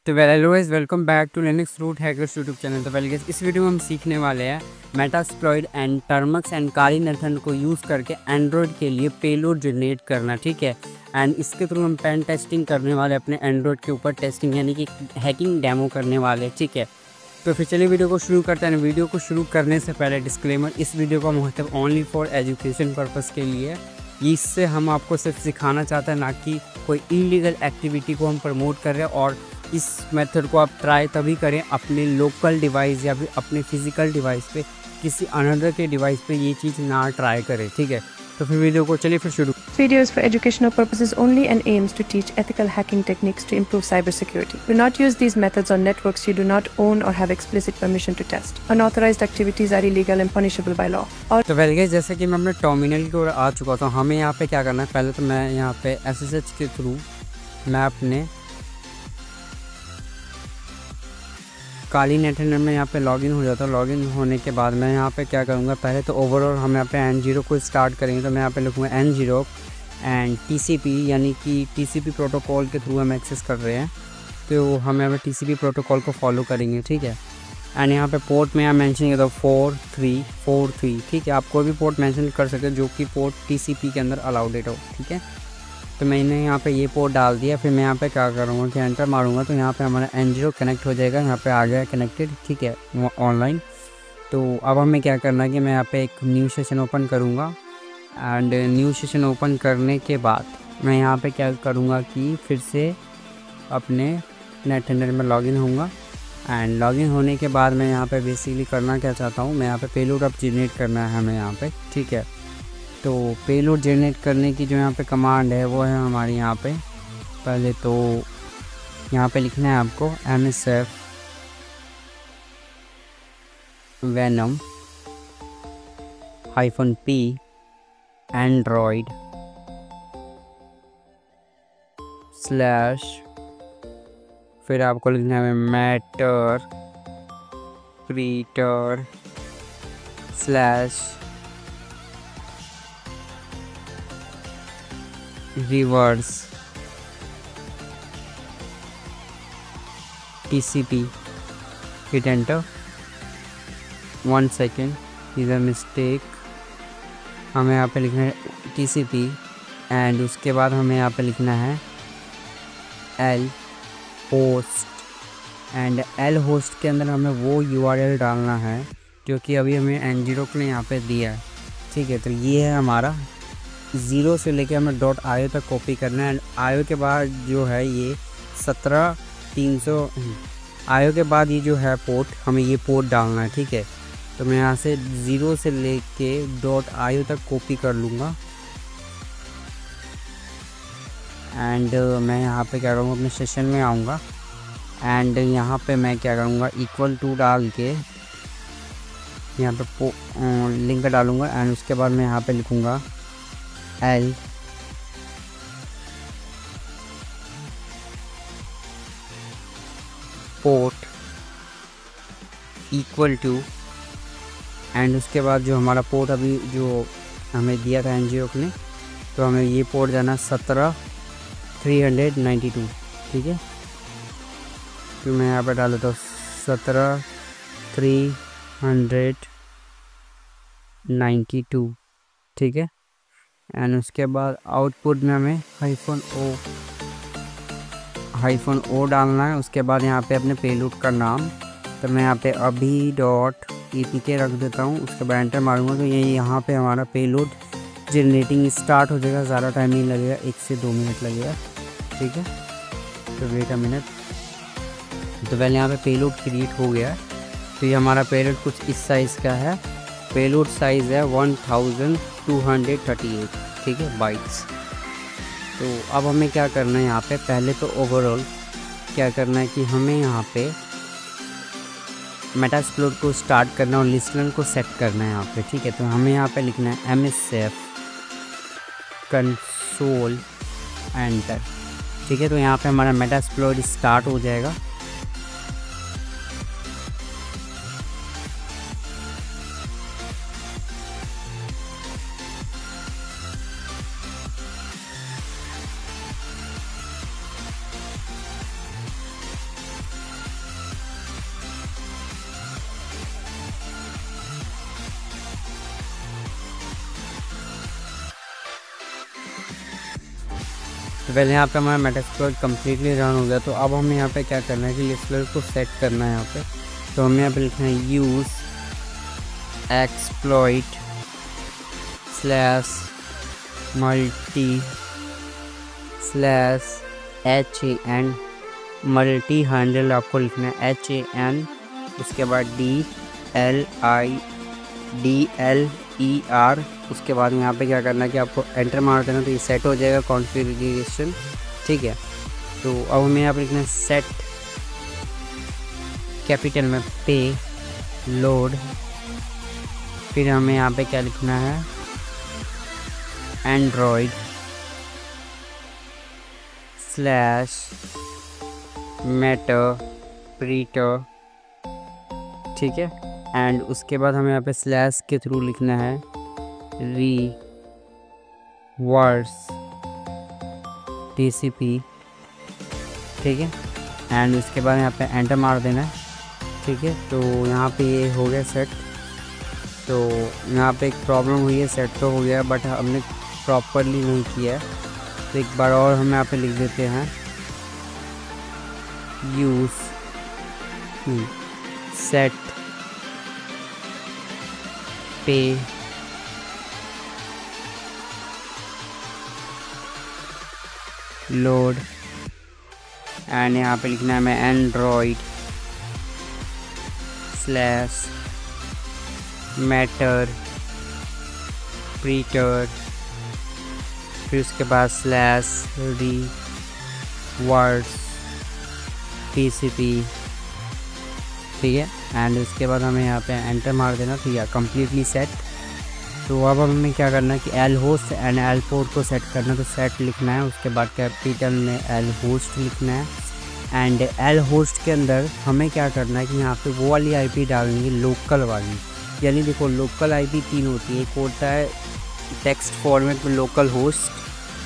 तो hello guys, welcome back to Linux root hackers YouTube channel. तो guys इस video में हम सीखने वाले हैं Metasploit and Termux and Kali NetHunter को यूज़ करके एंड्रॉयड के लिए पेलोड जनरेट करना, ठीक है। एंड इसके थ्रू हम पेन टेस्टिंग करने वाले अपने एंड्रॉयड के ऊपर, टेस्टिंग यानी कि हैकिंग डेमो करने वाले, ठीक है। तो फिर चलिए वीडियो को शुरू करते हैं। वीडियो को शुरू करने से पहले डिस्क्लेमर, इस वीडियो का महत्व ओनली फॉर एजुकेशन पर्पज़ के लिए है। इससे हम आपको सिर्फ सिखाना चाहते हैं, ना कि कोई इलीगल एक्टिविटी को हम प्रमोट कर रहे हैं। और इस मेथड को आप ट्राई तभी करें अपने लोकल डिवाइस या फिर अपने फिजिकल डिवाइस पे, किसी अनदर के डिवाइस पे ये चीज़ ना ट्राई करें, ठीक है। तो फिर वीडियो को चलिए फिर शुरू। Video is for educational purposes only and aims to teach ethical hacking techniques to improve cybersecurity. Do not use these methods on networks you do not own or have explicit permission to test. Unauthorized activities are illegal and punishable by law. और तो well guys, जैसे कि मैं अपने terminal की ओर आ चुका था, हमें यहाँ पे क्या करना है। पहले तो मैं यहाँ पे SSH के थ्रू मैं अपने काली नेटवर्क में यहाँ पे लॉगिन हो जाता हूँ। लॉगिन होने के बाद मैं यहाँ पे क्या करूँगा, पहले तो ओवरऑल हम यहाँ पे N0 को स्टार्ट करेंगे। तो मैं यहाँ पे लिखूँगा N0 एंड TCP, यानी कि TCP प्रोटोकॉल के थ्रू हम एक्सेस कर रहे हैं, तो हम यहाँ पे TCP प्रोटोकॉल को फॉलो करेंगे, ठीक है। एंड यहाँ पे पोर्ट में यहाँ मेंशन किया था 4343, ठीक है। आप कोई भी पोर्ट मेंशन कर सकते हैं जो कि पोर्ट TCP के अंदर अलाउडेड हो, ठीक है। तो मैंने यहाँ पे ये पोर्ट डाल दिया। फिर मैं यहाँ पे क्या करूँगा कि एंटर मारूँगा, तो यहाँ पे हमारा N0 कनेक्ट हो जाएगा। यहाँ पे आ गया कनेक्टेड, ठीक है, ऑनलाइन। तो अब हमें क्या करना है कि मैं यहाँ पे एक न्यू सेशन ओपन करूँगा। एंड न्यू सेशन ओपन करने के बाद मैं यहाँ पे क्या करूँगा कि फिर से अपने नेटहंटर में लॉगिन होऊंगा। एंड लॉगिन होने के बाद मैं यहाँ पे बेसिकली करना क्या चाहता हूँ, मैं यहाँ पे पेलोड अब जनरेट करना है हमें यहाँ पे, ठीक है। तो पेलोड जनरेट करने की जो यहाँ पे कमांड है वो है हमारी यहाँ पे, पहले तो यहाँ पे लिखना है आपको MSF venom -p android / फिर आपको लिखना है matter creator / reverse TCP, hit enter. 1 second, is a mistake. हमें यहाँ पे लिखना है TCP एंड उसके बाद हमें यहाँ पे लिखना है L host. And L host के अंदर हमें वो URL डालना है जो कि अभी हमें N0 के लिए यहाँ पे दिया है, ठीक है। तो ये है हमारा 0 से लेके हमें .io तक कॉपी करना है। एंड IO के बाद जो है ये 17300 IO के बाद ये जो है पोर्ट, हमें ये पोर्ट डालना है, ठीक है। तो मैं यहाँ से 0 से लेके .io तक कॉपी कर लूँगा। एंड मैं यहाँ पे क्या करूँगा, अपने सेशन में आऊँगा। एंड यहाँ पे मैं क्या करूँगा, =, डाल के यहाँ पे लिंक डालूँगा। एंड उसके बाद मैं यहाँ पे लिखूँगा L पोर्ट =, एंड उसके बाद जो हमारा पोर्ट अभी जो हमें दिया था N0 ने, तो हमें ये पोर्ट जाना 17392, ठीक है। तो मैं यहाँ पर डाल देता हूँ 17392, ठीक है। एंड उसके बाद आउटपुट में हमें -o डालना है। उसके बाद यहाँ पे अपने पेलोड का नाम, तो मैं यहाँ पे अभी.etk रख देता हूँ। उसके बाद एंटर मारूंगा, तो ये यहाँ पे हमारा पेलोड जनरेटिंग स्टार्ट हो जाएगा। ज़्यादा टाइम नहीं लगेगा, 1 से 2 मिनट लगेगा, ठीक है। तो वेट अ मिनट। तो पहले यहाँ पे पेलोड क्रिएट हो गया है। तो ये हमारा पेलोड कुछ इस साइज़ का है। पेलोड साइज़ है 1238, ठीक है, बाइट्स। तो अब हमें क्या करना है यहाँ पे, पहले तो ओवरऑल क्या करना है कि हमें यहाँ पे मेटास्प्लॉइड को स्टार्ट करना और लिस्टनर को सेट करना है यहाँ पे, ठीक है। तो हमें यहाँ पे लिखना है MSF कंसोल एंटर, ठीक है। तो यहाँ पे हमारा मेटास्प्लॉइड स्टार्ट हो जाएगा। तो पहले यहाँ पे हमारा मेटास्प्लॉइट कम्प्लीटली रन हो गया। तो अब हमें यहाँ पे क्या करना है कि एक्सप्लॉइट को सेट करना है यहाँ पे। तो हमें यहाँ पे लिखना है use exploit /multi/HAN multi handle आपको लिखना है HAN, उसके बाद DLIDLER। उसके बाद में यहाँ पे क्या करना है कि आपको एंटर मार देना, तो ये सेट हो जाएगा कॉन्फ़िगरेशन, ठीक है। तो अब हमें यहाँ पे लिखना है सेट कैपिटल में पे लोड, फिर हमें यहाँ पे क्या लिखना है एंड्रॉयड /Meter/Preter, ठीक है। एंड उसके बाद हमें यहाँ पे स्लैश के थ्रू लिखना है reverse TCP, ठीक है। एंड उसके बाद यहाँ पे एंटर मार देना है, ठीक है। तो यहाँ पे ये हो गया सेट। तो यहाँ पे एक प्रॉब्लम हुई है, सेट तो हो गया बट हमने प्रॉपरली नहीं किया है। तो एक बार और हम यहाँ पे लिख देते हैं यूज़ सेट पे लोड, एंड यहाँ पे लिखना है हमें एंड्रॉयड /Meter/Preter, फिर उसके बाद /reverse TCP, ठीक है। एंड उसके बाद हमें यहाँ पे एंटर मार देना, तो यह कम्प्लीटली सेट। तो अब हमें क्या करना है कि L host and L port को सेट करना है। तो सेट लिखना है, उसके बाद कैपिटल में एल होस्ट लिखना है। एंड एल होस्ट के अंदर हमें क्या करना है कि यहाँ पे वो वाली आईपी डालेंगे लोकल वाली, यानी देखो लोकल आईपी 3 होती है। एक होता है टेक्स्ट फॉर्मेट में लोकल होस्ट,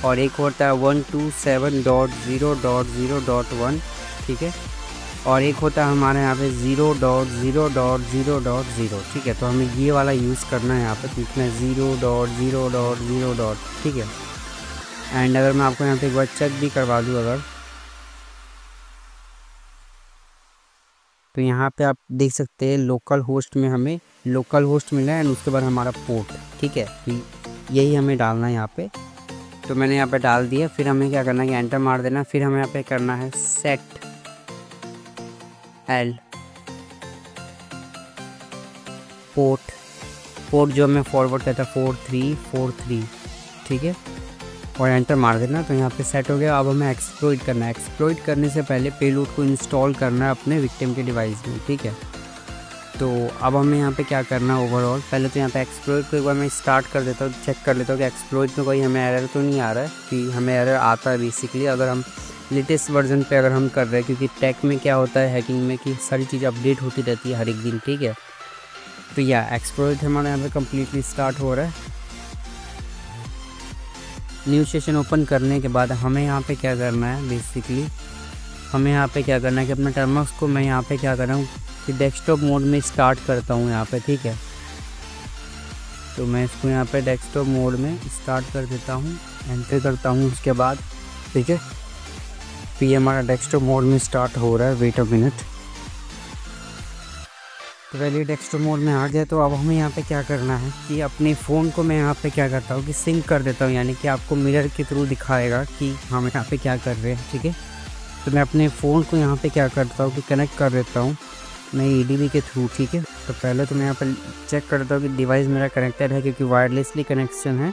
और एक होता है 127.0.0.1, ठीक है। और एक होता है हमारे यहाँ पे 0.0.0.0, ठीक है। तो हमें ये वाला यूज़ करना है यहाँ पे, लिखना है 0.0.0. ठीक है। एंड अगर मैं आपको यहाँ पे एक बार चेक भी करवा दूँ अगर, तो यहाँ पे आप देख सकते हैं लोकल होस्ट में हमें लोकल होस्ट मिला है एंड उसके बाद हमारा पोर्ट, ठीक है। तो यही हमें डालना है यहाँ पे। तो मैंने यहाँ पे डाल दिया। फिर हमें क्या करना है कि एंटर मार देना। फिर हमें यहाँ पे करना है सेट एल पोर्ट जो हमें फॉरवर्ड करता है 4343, ठीक है, और एंटर मार देना। तो यहाँ पे सेट हो गया। अब हमें एक्सप्लॉइट करना है। एक्सप्लॉइट करने से पहले पेलोड को इंस्टॉल करना है अपने विक्टिम के डिवाइस में, ठीक है। तो अब हमें यहाँ पे क्या करना है ओवरऑल, पहले तो यहाँ पे एक्सप्लॉइट को एक बार मैं स्टार्ट कर देता हूँ, चेक कर लेता हूँ कि एक्सप्लॉइट में कोई हमें एरर तो नहीं आ रहा है। कि हमें एरर आता है बेसिकली अगर हम लेटेस्ट वर्जन पे अगर हम कर रहे हैं, क्योंकि टेक में क्या होता है हैकिंग में कि सारी चीज़ अपडेट होती रहती है हर एक दिन, ठीक है। तो या एक्सप्लॉइट हमारे यहाँ पे कम्प्लीटली स्टार्ट हो रहा है। न्यू सेशन ओपन करने के बाद हमें यहाँ पे क्या करना है, बेसिकली हमें यहाँ पे क्या करना है कि अपने टर्मिनल्स को मैं यहाँ पे क्या कर रहा हूँ कि डेस्कटॉप मोड में स्टार्ट करता हूँ यहाँ पे, ठीक है। तो मैं इसको यहाँ पे डेस्कटॉप मोड में स्टार्ट कर देता हूँ, एंटर करता हूँ उसके बाद, ठीक है। तो ये हमारा डेस्कटॉप मोड में स्टार्ट हो रहा है। Wait a minute. तो पहले डेस्कटॉप मोड में आ गया। तो अब हमें यहाँ पे क्या करना है कि अपने फ़ोन को मैं यहाँ पे क्या करता हूँ कि सिंक कर देता हूँ, यानी कि आपको मिरर के थ्रू दिखाएगा कि हम यहाँ पे क्या कर रहे हैं, ठीक है। तो मैं अपने फ़ोन को यहाँ पे क्या करता हूँ कि कनेक्ट कर देता हूँ मैं EDB के थ्रू, ठीक है। तो पहले तो मैं यहाँ पर चेक करता हूँ कि डिवाइस मेरा कनेक्टेड है, क्योंकि वायरलेसली कनेक्शन है।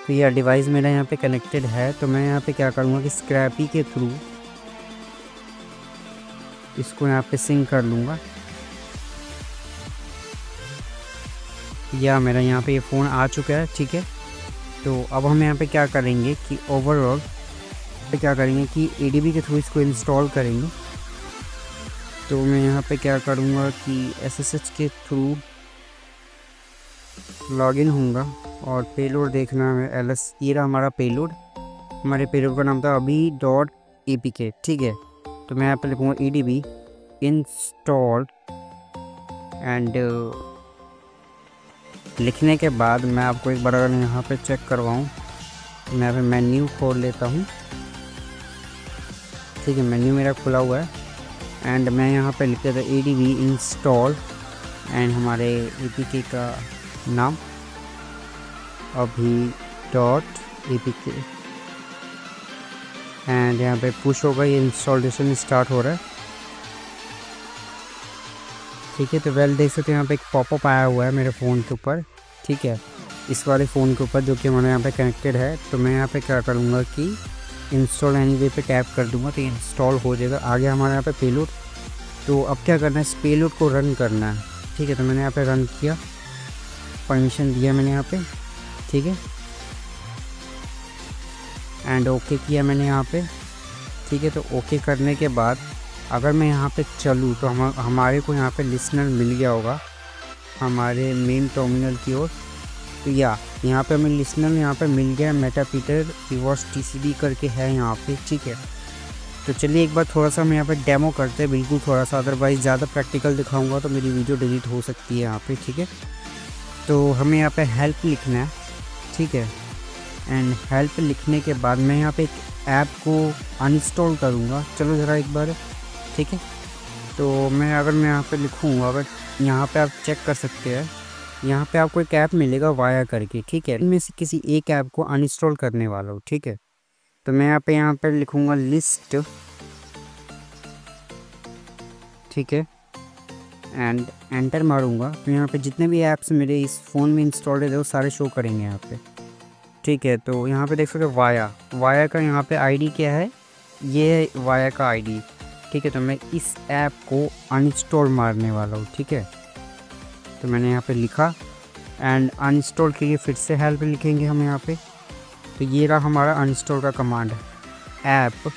तो यह डिवाइस मेरा यहाँ पे कनेक्टेड है। तो मैं यहाँ पे क्या करूँगा कि स्क्रैपी के थ्रू इसको यहाँ पे सिंक कर लूँगा। या मेरा यहाँ पे ये फ़ोन आ चुका है, ठीक है। तो अब हम यहाँ पे क्या करेंगे कि ओवरऑल पे क्या करेंगे कि EDB के थ्रू इसको इंस्टॉल करेंगे। तो मैं यहाँ पे क्या करूँगा कि SSH के थ्रू लॉगिन होऊंगा और पेलोड देखना है LS। ये रहा हमारा पेलोड। हमारे पेलोड का नाम था abhi.apk, ठीक है। तो मैं यहाँ पे लिखूँगा EDB इंस्टॉल एंड लिखने के बाद मैं आपको एक बार अगर यहाँ पे चेक करवाऊँ मैं यहाँ पे मेन्यू खोल लेता हूँ, ठीक है। मेन्यू मेरा खुला हुआ है एंड मैं यहाँ पे लिख देता हूँ ADB इंस्टॉल एंड हमारे APK का नाम abhi.apk एंड यहाँ पे पुश होगा, ये इंस्टॉलेशन स्टार्ट हो रहा है, ठीक है। तो वेल देख सकते हैं यहाँ पे एक पॉपअप आया हुआ है मेरे फ़ोन के ऊपर, ठीक है, इस वाले फ़ोन के ऊपर जो कि हमारे यहाँ पे कनेक्टेड है। तो मैं यहाँ पे क्या करूँगा कि इंस्टॉल एनीवे पे टैप कर दूँगा तो इंस्टॉल हो जाएगा। आगे हमारे यहाँ पे पेलोड, तो अब क्या करना है, इस पेलोड को रन करना है, ठीक है। तो मैंने यहाँ पे रन किया, परमिशन दिया मैंने यहाँ पे, ठीक है, एंड ओके किया मैंने यहाँ पे, ठीक है। तो ओके करने के बाद अगर मैं यहाँ पे चलूँ तो हमारे को यहाँ पे लिसनर मिल गया होगा हमारे मेन टर्मिनल की ओर। तो यहाँ पे हमें लिसनर यहाँ पे मिल गया, मेटापीटर रिवॉर्स TCD करके है यहाँ पे, ठीक है। तो चलिए एक बार थोड़ा सा हम यहाँ पे डेमो करते हैं, बिल्कुल थोड़ा सा, अदरवाइज़ ज़्यादा प्रैक्टिकल दिखाऊंगा तो मेरी वीडियो डिलीट हो सकती है यहाँ पे, ठीक है। तो हमें यहाँ पे हेल्प लिखना है, ठीक है, एंड हेल्प लिखने के बाद मैं यहाँ पे एक ऐप को अनइंस्टॉल करूँगा। चलो ज़रा एक बार, ठीक है। तो मैं यहाँ पे लिखूँगा, अगर यहाँ पे आप चेक कर सकते हैं, यहाँ पे आपको एक ऐप मिलेगा वाया करके, ठीक है। इनमें से किसी एक ऐप को अनइंस्टॉल करने वाला हूँ, ठीक है। तो मैं यहाँ पे लिखूँगा लिस्ट, ठीक है, एंड एंटर मारूँगा। तो यहाँ पे जितने भी ऐप्स मेरे इस फ़ोन में इंस्टॉल्ड है वो सारे शो करेंगे यहाँ पे, ठीक है। तो यहाँ पे देख सकते हो वाया का यहाँ पे ID क्या है, ये है वाया का ID, ठीक है। तो मैं इस ऐप को अनइंस्टॉल मारने वाला हूँ, ठीक है। तो मैंने यहाँ पे लिखा एंड अनइंस्टॉल के लिए फिर से हेल्प लिखेंगे हम यहाँ पे। तो ये रहा हमारा अनइंस्टॉल का command, app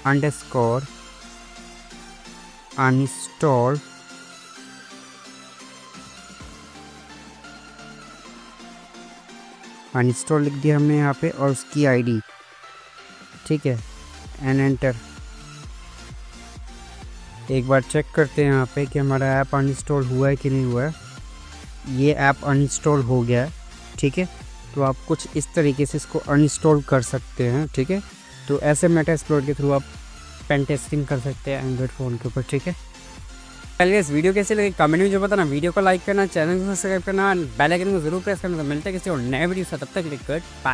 underscore uninstall uninstall लिख दिया हमने यहाँ पे और उसकी ID, ठीक है, एंड एंटर। एक बार चेक करते हैं यहाँ पे कि हमारा ऐप अनइंस्टॉल हुआ है कि नहीं हुआ है। ये ऐप अनइंस्टॉल हो गया है, ठीक है। तो आप कुछ इस तरीके से इसको अनइंस्टॉल कर सकते हैं, ठीक है। तो ऐसे मेटास्प्लोइट के थ्रू आप पेन टेस्टिंग कर सकते हैं एंड्रॉइड फ़ोन के ऊपर, ठीक है। चलिए इस वीडियो कैसे लगी कमेंट में जो बताना, वीडियो को लाइक करना, चैनल को सब्सक्राइब करना, बेल आइकन को जरूर प्रेस करना। तो मिलते हैं किसी और नए वीडियो से, तब तक के लिए गुड बाय।